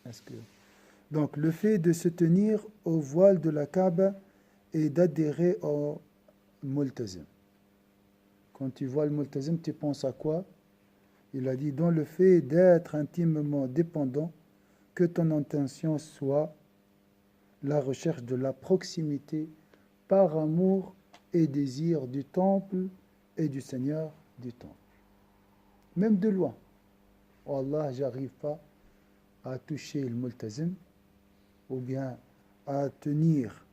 Est-ce que... Donc, le fait de se tenir au voile de la Kaaba et d'adhérer au multazim. Quand tu vois le multazim, tu penses à quoi? Il a dit, dans le fait d'être intimement dépendant, que ton intention soit la recherche de la proximité par amour et désir du temple et du Seigneur du temple. Même de loin. Oh Allah, j'arrive pas à toucher le multazim ou bien à tenir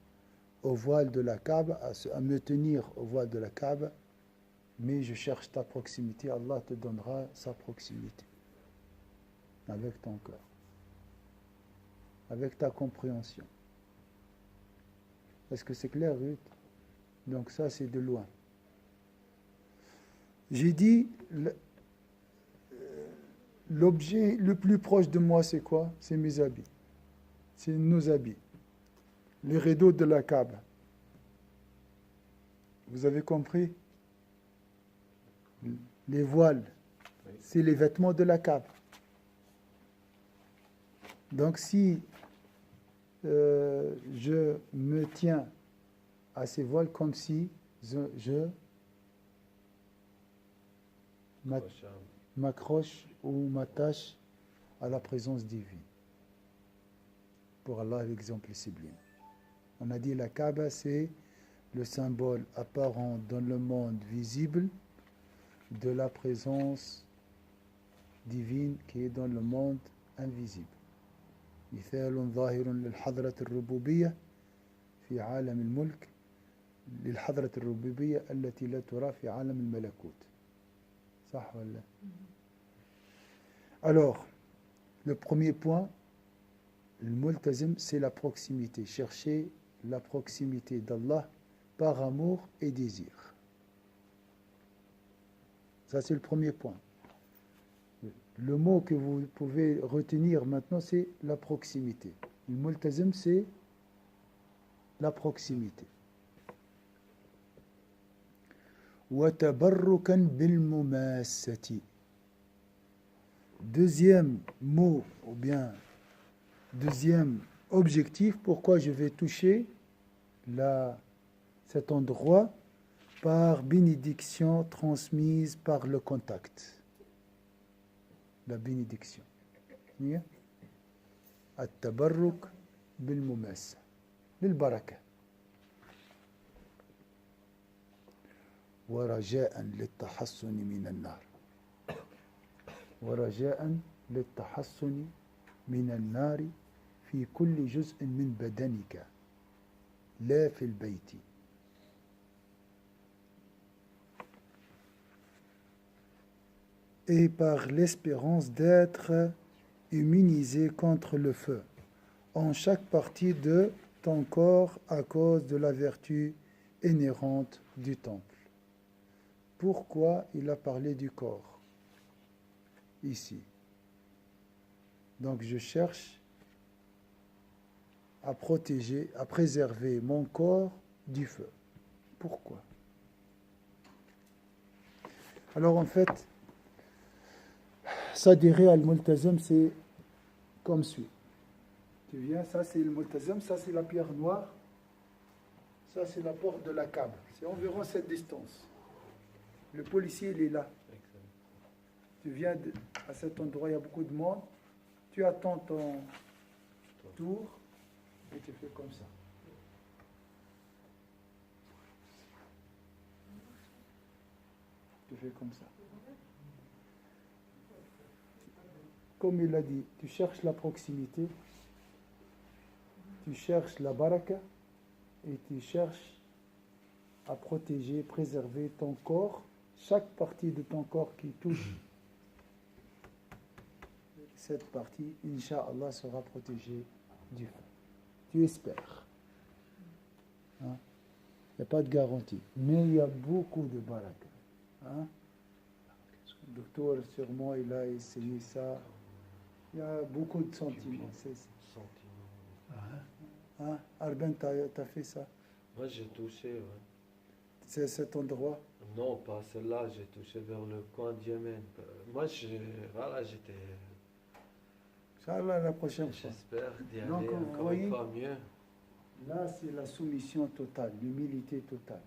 au voile de la Kaaba, à me tenir au voile de la Kaaba, mais je cherche ta proximité. Allah te donnera sa proximité avec ton cœur, avec ta compréhension. Est-ce que c'est clair, Ruth? Donc ça, c'est de loin. J'ai dit, l'objet le plus proche de moi, c'est quoi? C'est mes habits. C'est nos habits. Les rideaux de la Kaaba. Vous avez compris? Les voiles, c'est les vêtements de la Kaaba. Donc si je me tiens à ces voiles comme si je m'accroche ou m'attache à la présence divine. Pour Allah, l'exemple est sublime. On a dit la Kaaba, c'est le symbole apparent dans le monde visible de la présence divine qui est dans le monde invisible. مثال ظاهر للحضرة الربوبية في عالم الملك للحضرة الربوبية التي لا ترى في عالم الملكوت. صح ولا؟ Alors, le premier point, le multazim, c'est la proximité. Chercher la proximité d'Allah par amour et désir. Ça, c'est le premier point. Le mot que vous pouvez retenir maintenant, c'est la proximité. Le multazim, c'est la proximité. وَتَبَرُّكًا بِالْمُمَاسَّةِ. Deuxième mot, ou bien deuxième objectif, pourquoi je vais toucher cet endroit par bénédiction transmise par le contact. La bénédiction. التبرك بالمماسة بالبركة ورجاء للتحصن من النار ورجاء للتحصن من النار في كل جزء من بدنك لا في البيت. Et par l'espérance d'être immunisé contre le feu en chaque partie de ton corps à cause de la vertu inhérente du temple. Pourquoi il a parlé du corps ici? Donc je cherche à protéger, à préserver mon corps du feu. Pourquoi? Alors en fait, s'adhérer à al-multazim, c'est comme suit. Tu viens, ça c'est le multazim, ça c'est la pierre noire, ça c'est la porte de la Kaaba. C'est environ cette distance. Le policier, il est là. Tu viens à cet endroit, il y a beaucoup de monde, tu attends ton tour et tu fais comme ça. Tu fais comme ça. Comme il a dit, tu cherches la proximité, tu cherches la baraka et tu cherches à protéger, préserver ton corps, chaque partie de ton corps qui touche cette partie, Inch'Allah, sera protégée du feu. Tu espères. Il n'y a pas de garantie, mais il y a beaucoup de baraka. Le docteur, sûrement, il a essayé ça. Il y a beaucoup de sentiments. Arben, tu as fait ça? Moi, j'ai touché, ouais. C'est cet endroit? Non, pas celle-là, j'ai touché vers le coin du Yémen. Moi, j'étais Inch'Allah, la prochaine fois. J'espère d'y aller Donc, vous encore voyez, une fois mieux. là, c'est la soumission totale, l'humilité totale.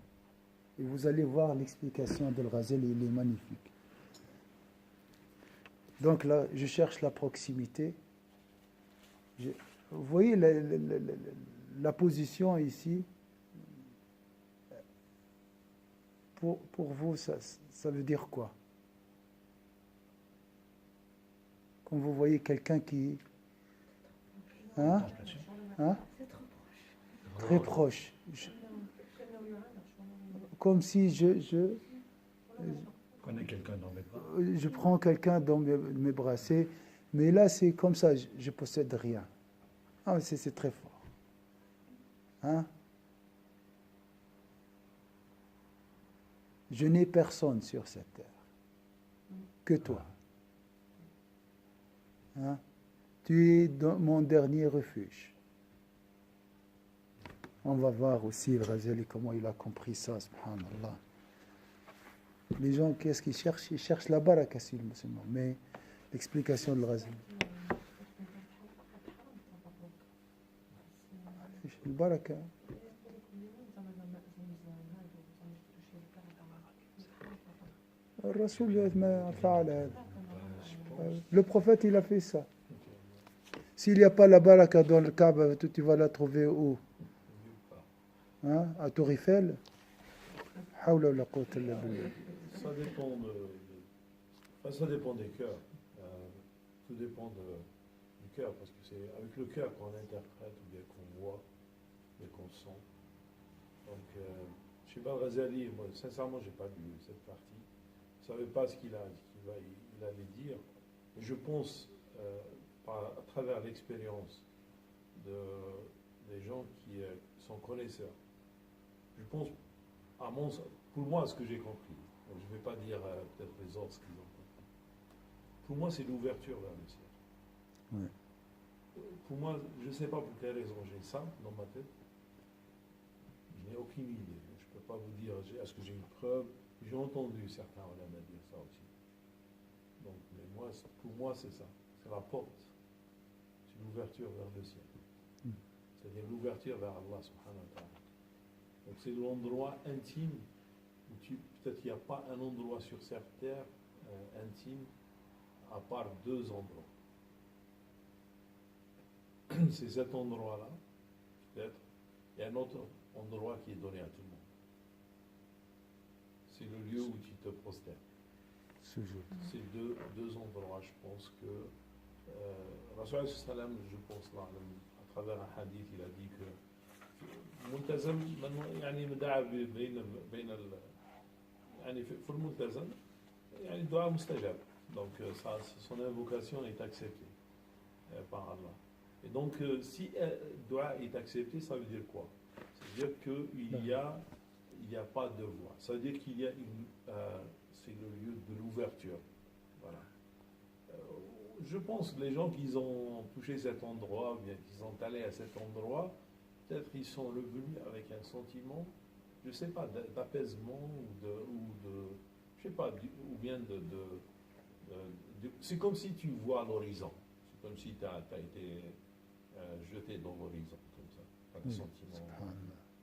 Et vous allez voir l'explication d'Al-Ghazali, il est magnifique. Donc là, je cherche la proximité. Vous voyez la position ici. Pour vous, ça veut dire quoi? Quand vous voyez quelqu'un qui... Hein? Hein? Très proche. Comme si Je connais quelqu'un dans mes bras. je prends quelqu'un dans mes bras. Mais là, c'est comme ça, je possède rien. Ah, c'est très fort. Hein? Je n'ai personne sur cette terre que toi. Hein? Tu es dans mon dernier refuge. On va voir aussi le Ghazali comment il a compris ça, subhanallah. Les gens, qu'est-ce qu'ils cherchent? Ils cherchent la baraka sur le musulman. Mais l'explication de Ghazali. Le baraka. Le prophète, il a fait ça. S'il n'y a pas la baraka dans le Kaaba, tu vas la trouver où? Hein? À Tour Eiffel? Hawla wa la quwwata illa billah. Ça dépend ça dépend des cœurs. Tout dépend du cœur, parce que c'est avec le cœur qu'on interprète, ou bien qu'on voit, et qu'on sent. Donc, je ne sais pas, Ghazali, moi, sincèrement, je n'ai pas lu cette partie. Je ne savais pas ce qu'il allait dire. Mais je pense, à travers l'expérience des gens qui sont connaisseurs, je pense, pour moi, ce que j'ai compris, donc je ne vais pas dire peut-être les autres ce qu'ils ont compris. Pour moi, c'est l'ouverture vers le ciel. Ouais. Pour moi, je ne sais pas pour quelle raison j'ai ça dans ma tête. Je n'ai aucune idée. Je ne peux pas vous dire, est-ce que j'ai une preuve? J'ai entendu certains ulama dire ça aussi. Donc, mais pour moi, c'est ça. C'est la porte. C'est l'ouverture vers le ciel. C'est-à-dire l'ouverture vers Allah subhanahu wa ta'ala. Donc c'est l'endroit intime où peut-être qu'il n'y a pas un endroit sur cette terre intime à part deux endroits. C'est cet endroit-là, peut-être, et un autre endroit qui est donné à tout le monde. C'est le lieu où tu te prosternes. C'est deux endroits, je pense que Rasul sallam, je pense là, à travers un hadith, il a dit que ملتزم يعني مدعى بين يعني في الملتزم يعني الدعاء مستجاب. Donc son invocation est acceptée par Allah. Et donc si le dua est accepté, ça veut dire quoi? Ça veut dire qu'il n'y a pas de voix. Ça veut dire qu'il y a c'est le lieu de l'ouverture. Voilà. Je pense que les gens qui ont touché cet endroit, ou bien qui sont allés à cet endroit, peut-être ils sont revenus avec un sentiment, je ne sais pas, d'apaisement je sais pas, ou bien c'est comme si tu vois l'horizon. C'est comme si tu as été jeté dans l'horizon, comme ça, par un sentiment.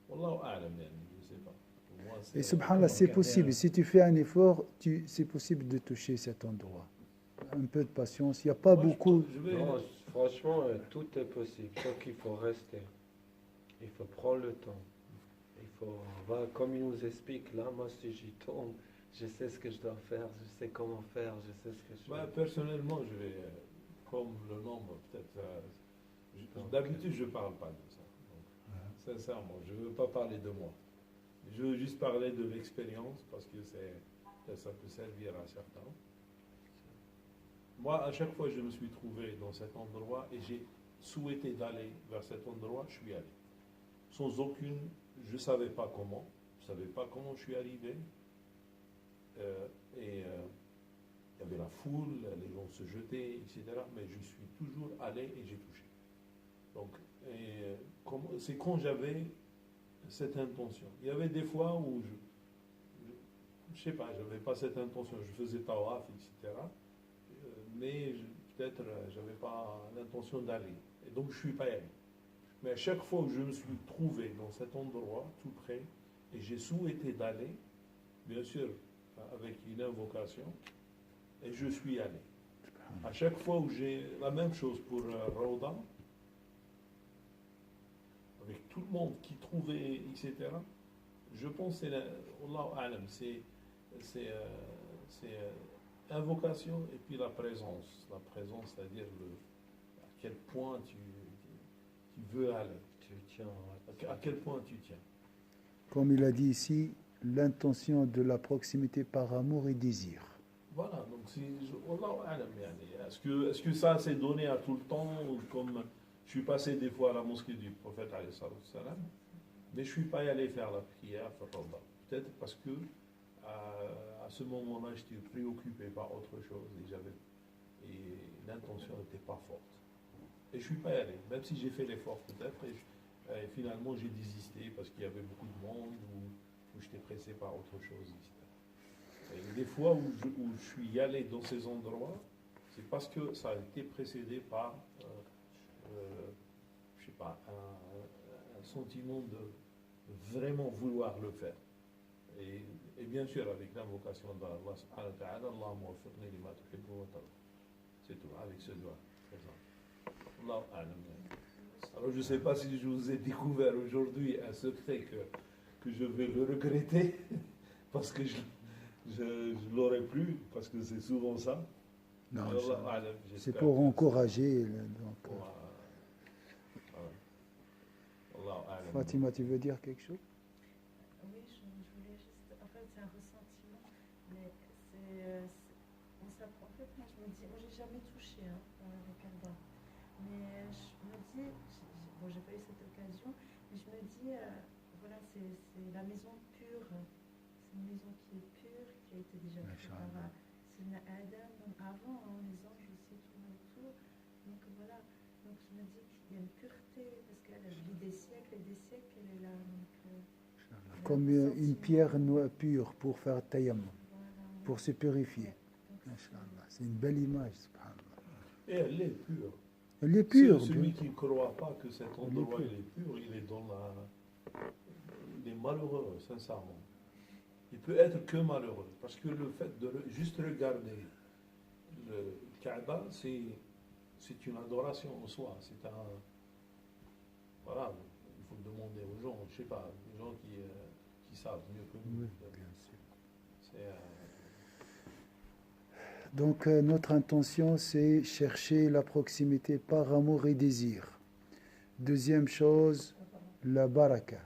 Wallahu a'lam, je ne sais pas. Pour moi, Et subhanallah, c'est possible. Si tu fais un effort, c'est possible de toucher cet endroit. Un peu de patience. Il n'y a pas beaucoup. Non, franchement, tout est possible. Donc il faut rester. Il faut prendre le temps. Comme il nous explique, là, moi, si j'y tombe, je sais ce que je dois faire, je sais comment faire, je sais ce que je fais. Personnellement, je vais, comme le nombre, peut-être, d'habitude, je ne parle pas de ça. Donc, sincèrement, je ne veux pas parler de moi. Je veux juste parler de l'expérience, parce que ça peut servir à certains. Moi, à chaque fois que je me suis trouvé dans cet endroit et j'ai souhaité d'aller vers cet endroit, je suis allé. Sans aucune, je ne savais pas comment, je suis arrivé. Il y avait la foule, les gens se jetaient, etc. Mais je suis toujours allé et j'ai touché. Donc, c'est quand j'avais cette intention. Il y avait des fois où je ne sais pas, je n'avais pas cette intention. Je faisais tawaf, etc. Mais peut-être j'avais pas l'intention d'aller. Et donc je suis pas allé. Mais à chaque fois où je me suis trouvé dans cet endroit, tout près, et j'ai souhaité d'aller, bien sûr, avec une invocation, et je suis allé. À chaque fois où j'ai la même chose pour Rauda, avec tout le monde qui trouvait, etc., je pense que c'est invocation et puis la présence. La présence, c'est-à-dire à quel point tu veux aller. Tu tiens. À quel point tu tiens. Comme il a dit ici, l'intention de la proximité par amour et désir. Voilà, donc est-ce que ça s'est donné à tout le temps, comme je suis passé des fois à la mosquée du prophète, mais je ne suis pas allé faire la prière, peut-être parce que à ce moment-là, j'étais préoccupé par autre chose et l'intention n'était pas forte. Et je ne suis pas allé, même si j'ai fait l'effort peut-être, et finalement j'ai désisté parce qu'il y avait beaucoup de monde ou j'étais pressé par autre chose, etc. Et des fois où je suis allé dans ces endroits, c'est parce que ça a été précédé par, je sais pas, un sentiment de vraiment vouloir le faire. Et bien sûr, avec l'invocation d'Allah subhanahu wa ta'ala, Allahumma waffiqni lima tuhibbu wa tarda. C'est tout, avec ce doigt. Allah a'lam. Alors je ne sais pas si je vous ai découvert aujourd'hui un secret que je vais le regretter, parce que je ne l'aurais plus, parce que c'est souvent ça. Non, Allah, c'est pour encourager. Donc, Fatima, tu veux dire quelque chose? Oui, je voulais juste. En fait, c'est un ressentiment, mais on s'apprend. En fait, moi, je me dis, moi, j'ai jamais touché le Kaaba, mais je me dis, bon, j'ai pas eu cette occasion, mais je me dis, voilà, c'est la maison pure, c'est une maison qui est pure, qui a été déjà faite par Sina Adam, même avant, les anges aussi tournent autour. Donc voilà, donc je me dis qu'il y a une pureté, parce qu'elle a vu des siècles et des siècles, elle est là. Donc, comme une pierre pure pour faire tayammum, pour se purifier. C'est une belle image, subhanallah. Et elle est pure. Elle est pure. Celui qui ne croit pas que cet endroit il est pur, il est il est malheureux, sincèrement. Il peut être que malheureux, parce que le fait de juste regarder le Kaaba, c'est une adoration en soi. C'est un... Voilà, il faut demander aux gens, je ne sais pas, les gens qui savent mieux que nous. Oui, bien sûr. C'est... Donc notre intention, c'est chercher la proximité par amour et désir. Deuxième chose, la baraka.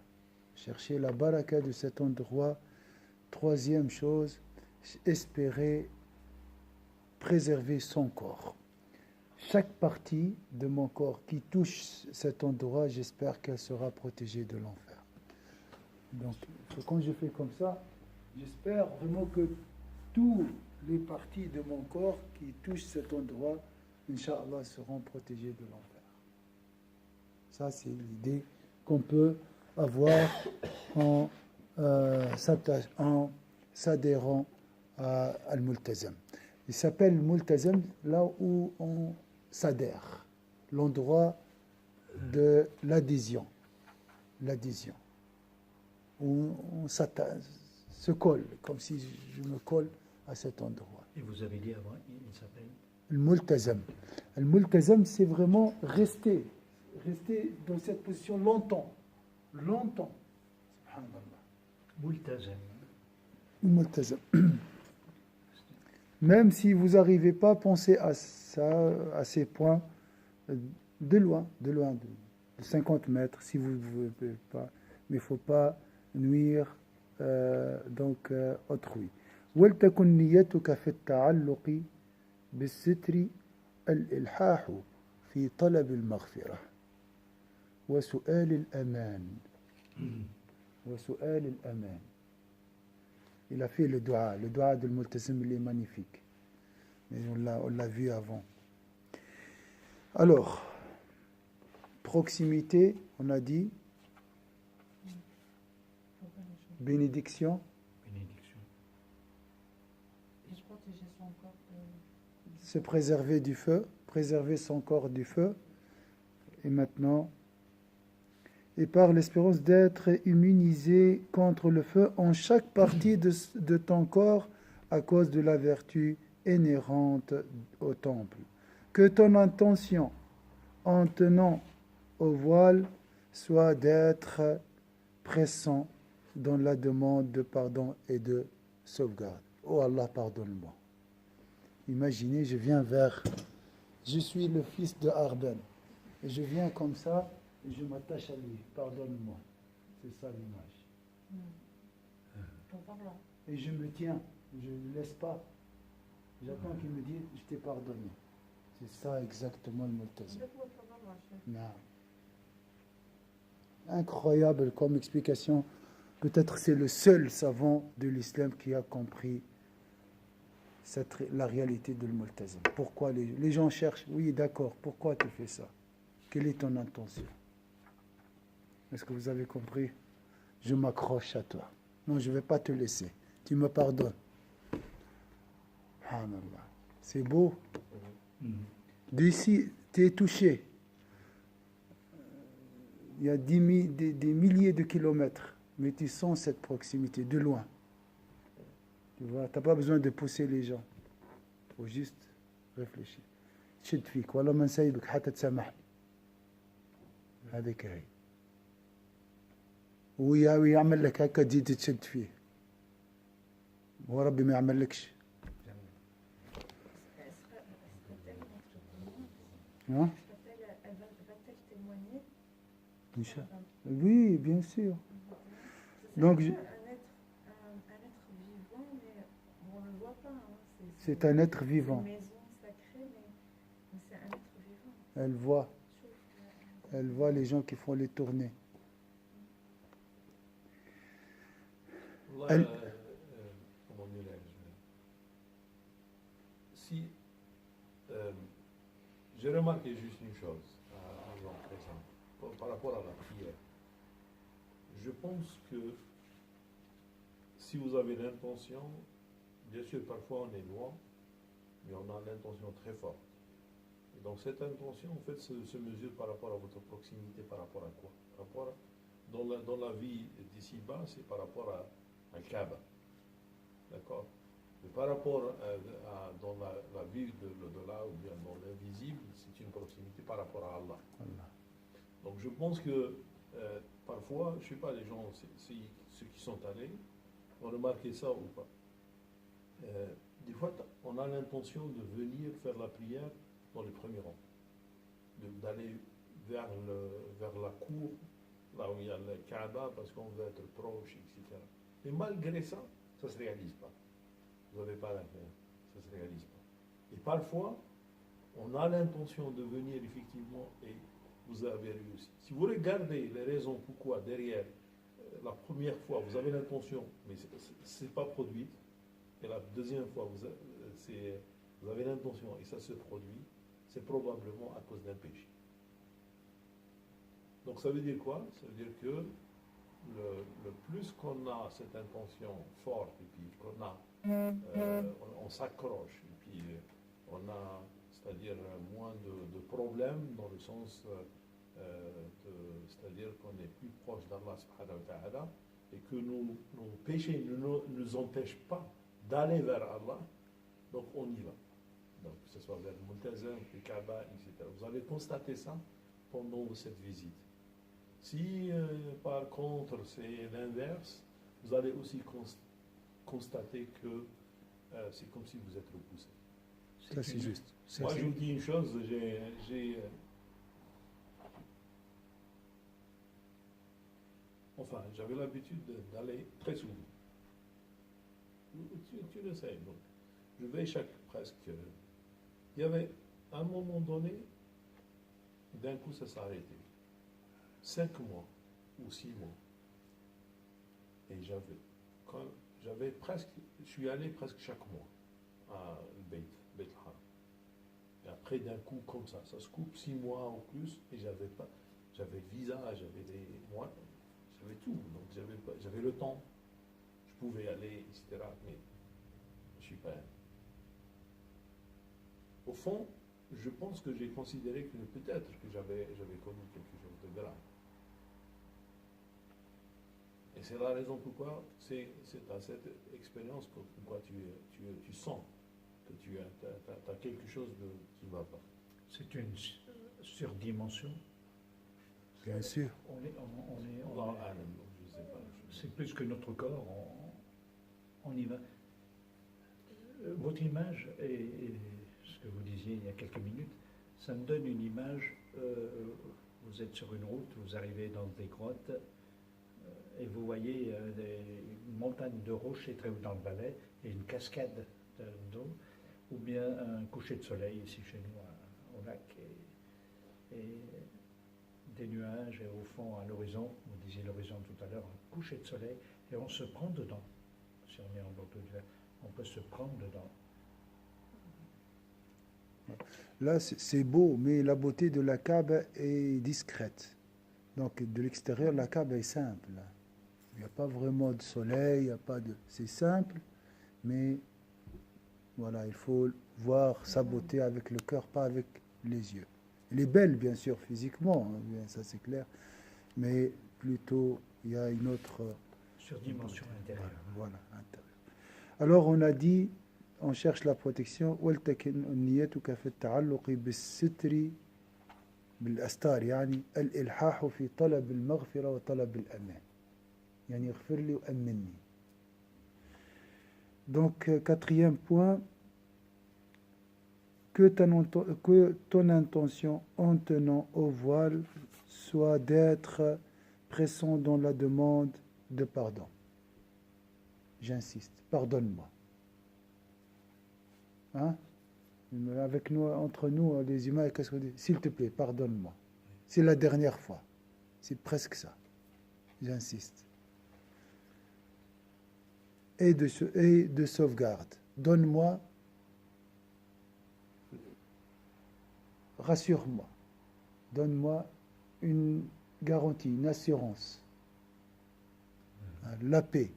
Chercher la baraka de cet endroit. Troisième chose, espérer préserver son corps. Chaque partie de mon corps qui touche cet endroit, j'espère qu'elle sera protégée de l'enfer. Donc quand je fais comme ça, j'espère vraiment que toutes les parties de mon corps qui touchent cet endroit, Inch'Allah, seront protégées de l'enfer. Ça, c'est l'idée qu'on peut avoir en s'adhérant à Al-Multazam. Il s'appelle Multazam là où on s'adhère, l'endroit de l'adhésion, où on se colle, comme si je me colle à cet endroit. Et vous avez dit avant, il s'appelle Al-Multazam. Al-Multazam, c'est vraiment rester dans cette position longtemps. Subhanallah. Multazam. Multazam. Même si vous n'arrivez pas, pensez à ça, à ces points de loin, de 50 mètres, si vous ne pouvez pas. Mais il ne faut pas nuire autrui. ولتكن نيتك في التعلق بالستر الإلحاح في طلب المغفرة وسؤال الأمان. Il a fait le dua de Multazam, il est magnifique. Mais on l'a vu avant. Alors, proximité, on a dit, bénédiction. Se préserver du feu. préserver son corps du feu. Et maintenant, et par l'espérance d'être immunisé contre le feu en chaque partie de ton corps à cause de la vertu inhérente au temple. Que ton intention en tenant au voile soit d'être pressant dans la demande de pardon et de sauvegarde. Oh Allah, pardonne-moi. Imaginez, je suis le fils de Arben, et je viens comme ça, et je m'attache à lui, pardonne-moi. C'est ça l'image. En parlant. Et je me tiens, je ne le laisse pas. J'attends qu'il me dise, je t'ai pardonné. C'est ça exactement le multazim. Non. Incroyable comme explication. Peut-être c'est le seul savant de l'islam qui a compris la réalité de multazim. Pourquoi les gens cherchent, oui d'accord, pourquoi tu fais ça? Quelle est ton intention? Est-ce que vous avez compris? Je m'accroche à toi. Non, je ne vais pas te laisser. Tu me pardonnes. Subhanallah. C'est beau. D'ici, tu es touché. Il y a des milliers de kilomètres, mais tu sens cette proximité de loin. Tu vois, tu n'as pas besoin de pousser les gens. Il faut juste réfléchir. تشد فيك والله ما نسيبك حتى تسامحني. هذيك هي. ويعمل لك هكا تزيد تشد فيه. هو ربي ما يعمل لكش. Hein? Va-t-elle témoigner? Oui, bien sûr. Donc, un être vivant, mais on ne le voit pas. Hein. C'est un être vivant. C'est une maison sacrée, mais c'est un être vivant. Elle voit les gens qui font les tournées. Comment dirais-je? Si j'ai remarqué juste une chose par rapport à la prière. Je pense que si vous avez l'intention, bien sûr parfois on est loin, mais on a l'intention très forte. Et donc cette intention en fait se mesure par rapport à votre proximité, par rapport à quoi? Par rapport dans la vie d'ici-bas, c'est par rapport à Kaaba. D'accord? Mais par rapport dans la vie de l'au-delà ou bien dans l'invisible, c'est une proximité par rapport à Allah. Donc je pense que parfois, je ne sais pas, les gens, ceux qui sont allés, ont remarqué ça ou pas. Des fois, on a l'intention de venir faire la prière dans le premier rang, d'aller vers la cour, là où il y a le Kaaba, parce qu'on veut être proche, etc. Mais malgré ça, ça ne se réalise pas. Vous n'avez pas la faire, ça ne se réalise pas. Et parfois, on a l'intention de venir effectivement et vous avez réussi. Si vous regardez les raisons pourquoi derrière la première fois vous avez l'intention, mais ce n'est pas produit, et la deuxième fois vous avez l'intention et ça se produit, c'est probablement à cause d'un péché. Donc ça veut dire quoi? Ça veut dire que le plus qu'on a cette intention forte et puis qu'on a, on s'accroche et puis on a, c'est-à-dire moins de problèmes dans le sens, c'est-à-dire qu'on est plus proche d'Allah subhanahu wa ta'ala et que nos péchés ne nous empêchent pas d'aller vers Allah, donc on y va. Donc que ce soit vers le Multazam, le Kaaba, etc. Vous allez constater ça pendant cette visite. Si par contre c'est l'inverse, vous allez aussi constater que c'est comme si vous êtes repoussé. Ça c'est juste. Moi je vous dis une chose, j'avais l'habitude d'aller très souvent. Tu le sais, donc je vais presque. Il y avait à un moment donné, d'un coup ça s'est arrêté. 5 mois ou 6 mois. Et je suis allé presque chaque mois à Beit Haram. Et après d'un coup comme ça se coupe 6 mois ou plus et j'avais visa, j'avais tout, donc j'avais le temps, je pouvais aller, etc. Mais je suis pas. Au fond, je pense que j'ai considéré que peut-être que j'avais commis quelque chose de grave. Et c'est la raison pourquoi c'est à cette expérience pourquoi tu sens que tu as quelque chose qui ne va pas. C'est une surdimension. Bien sûr. Je sais pas. C'est plus que notre corps. On y va. Votre image et ce que vous disiez il y a quelques minutes, ça me donne une image. Vous êtes sur une route, vous arrivez dans des grottes et vous voyez une montagne de rochers très haut dans le Valais et une cascade d'eau, ou bien un coucher de soleil ici chez nous au lac et des nuages et au fond à l'horizon, vous disiez l'horizon tout à l'heure, un coucher de soleil et on se prend dedans. Si on est en manteau d'hiver, on peut se prendre dedans. Là, c'est beau, mais la beauté de la Kaaba est discrète. Donc, de l'extérieur, la Kaaba est simple. Il n'y a pas vraiment de soleil, il n'y a pas de... C'est simple, mais voilà, il faut voir sa beauté avec le cœur, pas avec les yeux. Elle est belle, bien sûr, physiquement, hein, ça c'est clair, mais plutôt, il y a une autre... Surdimension intérieure. Voilà, intérieure. Alors, on a dit, on cherche la protection. ولتكن نيتك في التعلق بالستر بالأستار يعني الإلحاح في طلب المغفرة وطلب الأمان يعني اغفر لي وأمني. Donc, quatrième point, que ton intention en tenant au voile soit d'être pressant dans la demande de pardon. J'insiste, pardonne-moi. Hein? Avec nous, entre nous, les humains, qu'est-ce qu'on dit? S'il te plaît, pardonne-moi. C'est la dernière fois. C'est presque ça. J'insiste. Et de sauvegarde. Donne-moi, rassure-moi. Donne-moi une garantie, une assurance. La paix.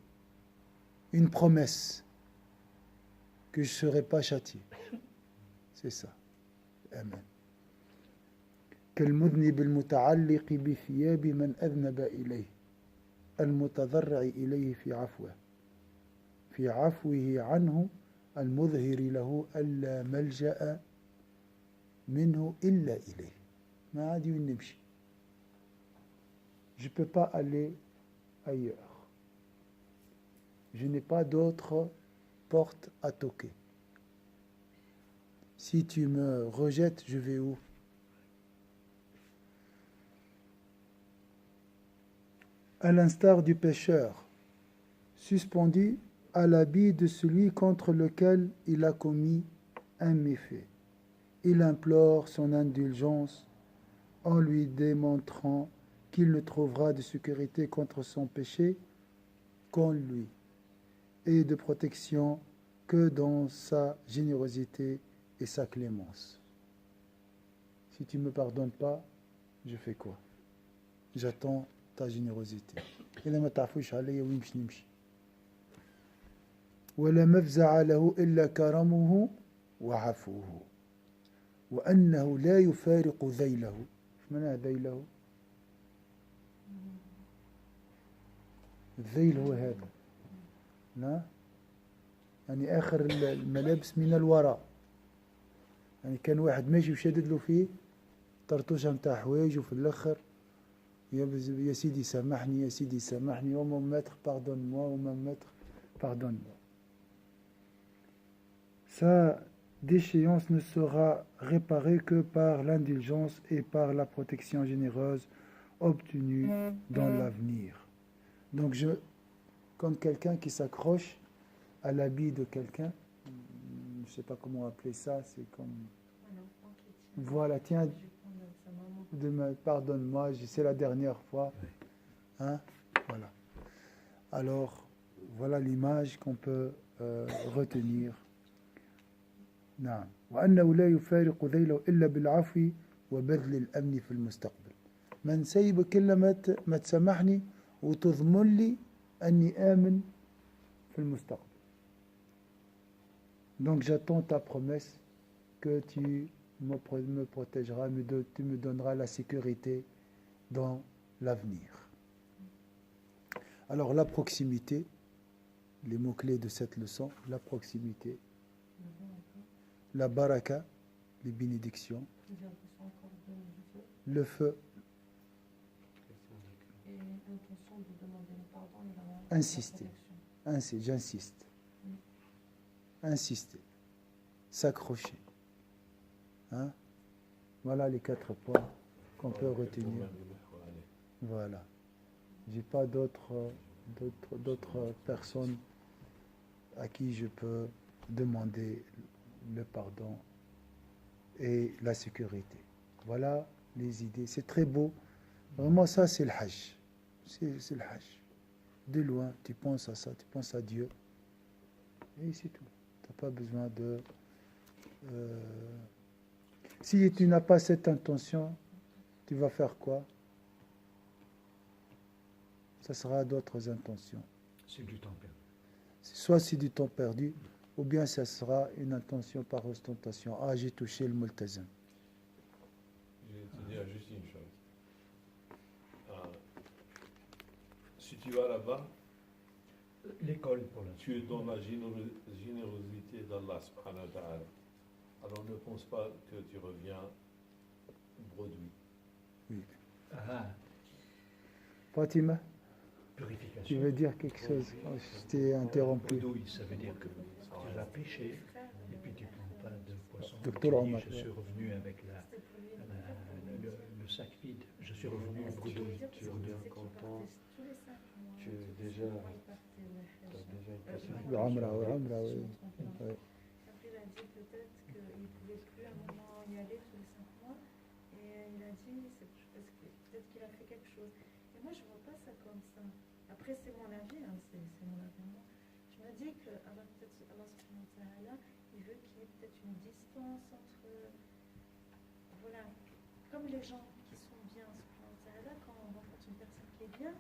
Une promesse que je ne serai pas châtié. C'est ça. Amen. كالمذنب المتعلق بثياب من أذنب إليه المتضرع إليه في عفوه عنه المظهر له ألا ملجأ منه إلا إليه. ما عاد نمشي. Je ne peux pas aller ailleurs. Je n'ai pas d'autre porte à toquer. Si tu me rejettes, je vais où? À l'instar du pécheur, suspendu à l'habit de celui contre lequel il a commis un méfait. Il implore son indulgence en lui démontrant qu'il ne trouvera de sécurité contre son péché qu'en lui, et de protection que dans sa générosité et sa clémence. Si tu ne me pardonnes pas, je fais quoi? J'attends ta générosité. إذا ما تعفوش علي ويمشي نمشي. ولا مفزع له إلا كرمه وعفوه وأنه لا يفارق ذيله. إيش معنى ذيله؟ الذيل هو هذا. لا يعني آخر الملابس من الوراء. يعني كان واحد ماشي وشدد له فيه طرطوشة متاع حوايج وفي الآخر يا سيدي سامحني يا سيدي سامحني oh mon maître pardonne-moi oh mon maître pardonne-moi. Sa déchéance ne sera réparée que par l'indulgence et par la protection généreuse obtenue dans l'avenir. Donc comme quelqu'un qui s'accroche à l'habit de quelqu'un, je ne sais pas comment appeler ça, c'est comme... Voilà, tiens, pardonne-moi, c'est la dernière fois. Hein? Voilà. Alors, voilà l'image qu'on peut retenir. نعم. وأنه لا يفارق ذيله إلا بالعفو وبذل الأمن في المستقبل. من سيب كل ما تسامحني وتضمن لي أني آمن في المستقبل. Donc j'attends ta promesse que tu me protégera, tu me donneras la sécurité dans l'avenir. Alors la proximité, les mots-clés de cette leçon, la proximité, la baraka, les bénédictions, le feu, Et l'intention de demander le pardon et la insister, protection. j'insiste, insister, s'accrocher. Hein? Voilà les 4 points qu'on peut retenir. Voilà. J'ai pas d'autres personnes à qui je peux demander le pardon et la sécurité. Voilà les idées. C'est très beau. Vraiment, ça, c'est le Hajj. C'est le Hajj. De loin, tu penses à ça, tu penses à Dieu. Et c'est tout. Tu n'as pas besoin de... si tu n'as pas cette intention, tu vas faire quoi? Ça sera d'autres intentions. C'est du temps perdu. Soit c'est du temps perdu, ou bien ça sera une intention par ostentation. Ah, j'ai touché le multazim. Je vais te dire juste une chose. Si tu vas là-bas, L'école pour la tu es dans la générosité d'Allah subhanahu wa ta'ala. Alors ne pense pas que tu reviens bredouille. Oui. Ah, Fatima, purification. tu veux dire quelque chose? Oh, je t'ai interrompu. Bredouille, ça veut dire que tu vas pêcher et puis tu ne prends pas de poisson. Docteur Tu dis, Omar. je suis revenu avec le sac vide. Je suis revenu bredouille. Tu reviens content. Tu es déjà une Le Amra, oui. Oui. Après, il a dit peut-être qu'il ne pouvait plus à un moment y aller tous les 5 mois. Et il a dit, c'est parce que peut-être qu'il a fait quelque chose. Et moi, je ne vois pas ça comme ça. Après, c'est mon avis, hein, c'est mon avis. Moi. Je me dis que Allah, peut-être, Allah subhanahu wa ta'ala, il veut qu'il y ait peut-être une distance entre... Voilà, comme les gens qui sont bien, subhanahu wa ta'ala, quand on rencontre une personne qui est bien,